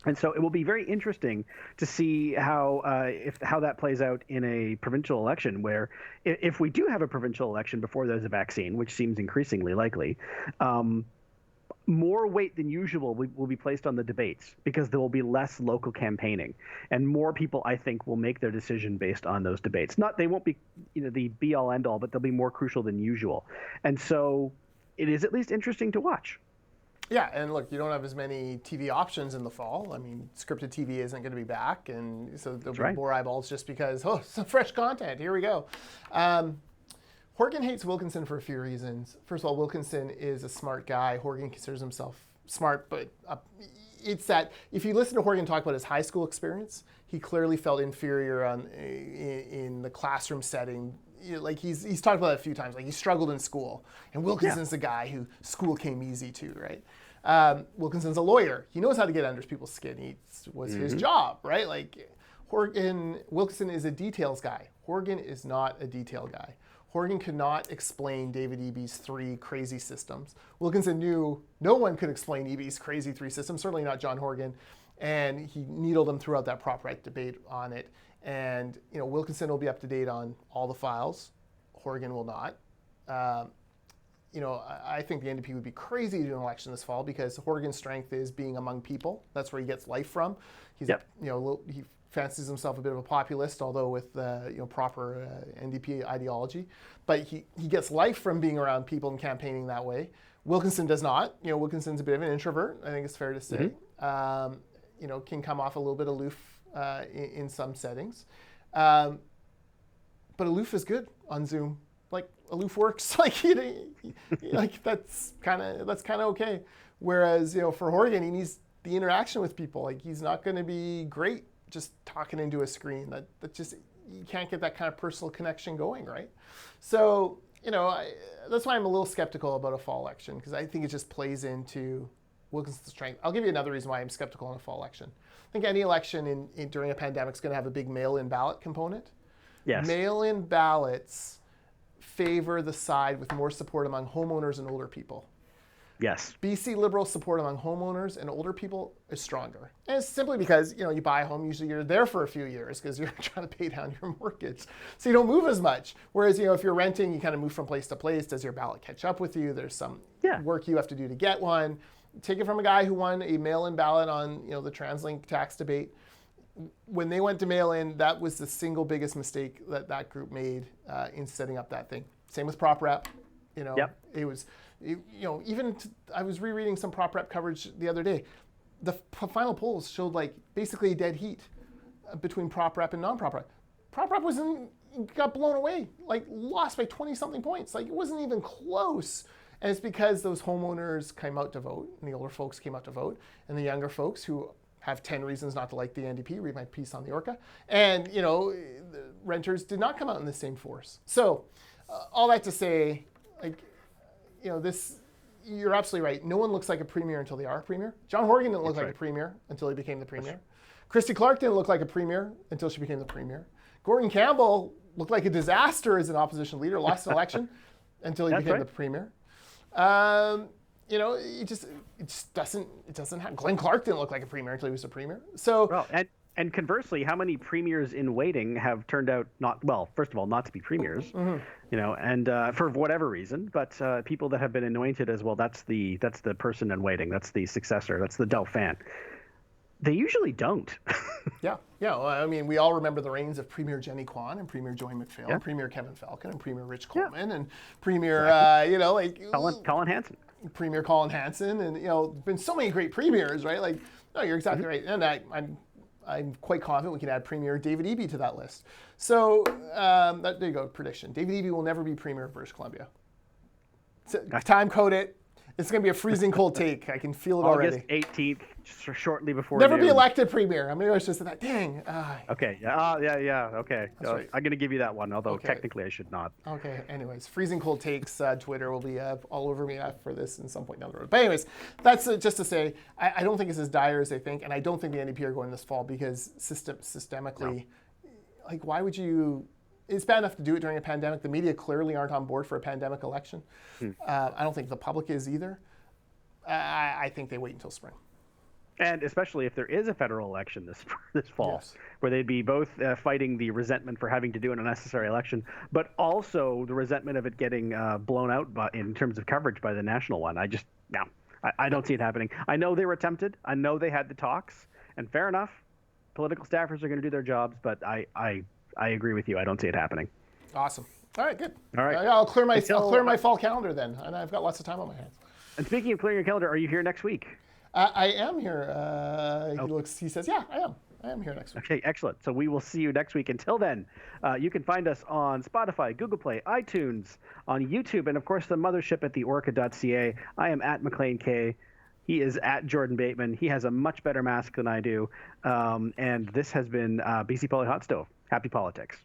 And so it will be very interesting to see how that plays out in a provincial election, where if we do have a provincial election before there's a vaccine, which seems increasingly likely, more weight than usual will be placed on the debates because there will be less local campaigning, and more people, I think, will make their decision based on those debates. They won't be, the be all end all, but they'll be more crucial than usual. And so it is at least interesting to watch. Yeah, and look, you don't have as many TV options in the fall. I mean, scripted TV isn't going to be back, and so there'll be more eyeballs just because, some fresh content. Here we go. Horgan hates Wilkinson for a few reasons. First of all, Wilkinson is a smart guy. Horgan considers himself smart, but it's that if you listen to Horgan talk about his high school experience, he clearly felt inferior in the classroom setting. He's talked about it a few times. He struggled in school, and Wilkinson's the guy who school came easy to, right? Wilkinson's a lawyer. He knows how to get under people's skin. It was his job, right? Wilkinson is a details guy. Horgan is not a detail guy. Horgan could not explain David Eby's 3 crazy systems. Wilkinson knew no one could explain Eby's crazy 3 systems, certainly not John Horgan, and he needled him throughout that prop right debate on it. And Wilkinson will be up to date on all the files. Horgan will not. I think the NDP would be crazy to do an election this fall because Horgan's strength is being among people. That's where he gets life from. He's he fancies himself a bit of a populist, although with proper NDP ideology. But he gets life from being around people and campaigning that way. Wilkinson does not. Wilkinson's a bit of an introvert, I think it's fair to say. can come off a little bit aloof in some settings. But aloof is good on Zoom. Like aloof works. Like that's kind of okay. Whereas for Horgan, he needs the interaction with people. Like he's not going to be great just talking into a screen. That just, you can't get that kind of personal connection going, right? So that's why I'm a little skeptical about a fall election, because I think it just plays into Wilkinson's strength. I'll give you another reason why I'm skeptical on a fall election. I think any election during a pandemic is going to have a big mail-in ballot component. Yes. Mail-in ballots favor the side with more support among homeowners and older people. Yes. BC Liberal support among homeowners and older people is stronger. And it's simply because, you buy a home, usually you're there for a few years because you're trying to pay down your mortgage. So you don't move as much. Whereas, if you're renting, you kind of move from place to place. Does your ballot catch up with you? There's some work you have to do to get one. Take it from a guy who won a mail-in ballot on, the TransLink tax debate. When they went to mail-in, that was the single biggest mistake that group made in setting up that thing. Same with Prop Rep. It was... I was rereading some Prop Rep coverage the other day. The final polls showed basically a dead heat between Prop Rep and non-Prop Rep. Prop Rep got blown away, lost by 20-something points. It wasn't even close. And it's because those homeowners came out to vote, and the older folks came out to vote, and the younger folks who have 10 reasons not to like the NDP, read my piece on the Orca, and the renters did not come out in the same force. So all that to say, you're absolutely right. No one looks like a premier until they are a premier. John Horgan didn't look like a premier until he became the premier. Christy Clark didn't look like a premier until she became the premier. Gordon Campbell looked like a disaster as an opposition leader, lost an election until he became the premier. It just doesn't happen. Glenn Clark didn't look like a premier until he was a premier. So, and conversely, how many premiers in waiting have turned out first of all, not to be premiers, and for whatever reason, but people that have been anointed as that's the person in waiting, that's the successor, that's the Dauphin. They usually don't. Yeah. Well, we all remember the reigns of Premier Jenny Kwan and Premier Joy McPhail, and Premier Kevin Falcon and Premier Rich Coleman and Premier, Colin Hanson. Premier Colin Hanson, and been so many great premiers, right? No, you're exactly right, and I'm quite confident we can add Premier David Eby to that list. So there you go, prediction. David Eby will never be Premier of British Columbia. Time code it. It's going to be a freezing cold take. I can feel it already. August 18th, shortly before Never noon. be elected Premier. I was just that. Dang. Okay. Okay. Right. I'm going to give you that one, although technically I should not. Okay. Anyways, freezing cold takes. Twitter will be all over me for this at some point down the road. But anyways, that's just to say, I don't think it's as dire as they think, and I don't think the NDP are going this fall because systemically, why would you? It's bad enough to do it during a pandemic. The media clearly aren't on board for a pandemic election. I don't think the public is either. I think they wait until spring. And especially if there is a federal election this fall, where they'd be both fighting the resentment for having to do an unnecessary election, but also the resentment of it getting blown out in terms of coverage by the national one. I don't see it happening. I know they were tempted. I know they had the talks, and fair enough. Political staffers are going to do their jobs, but I agree with you. I don't see it happening. Awesome. All right, good. All right. I'll clear my fall calendar then, and I've got lots of time on my hands. And speaking of clearing your calendar, are you here next week? I am here. He says, yeah, I am. I am here next week. Okay, excellent. So we will see you next week. Until then, you can find us on Spotify, Google Play, iTunes, on YouTube, and of course the mothership at theorca.ca. I am at Maclean K. He is at Jordan Bateman. He has a much better mask than I do. And this has been BC Poly Hot Stove. Happy politics.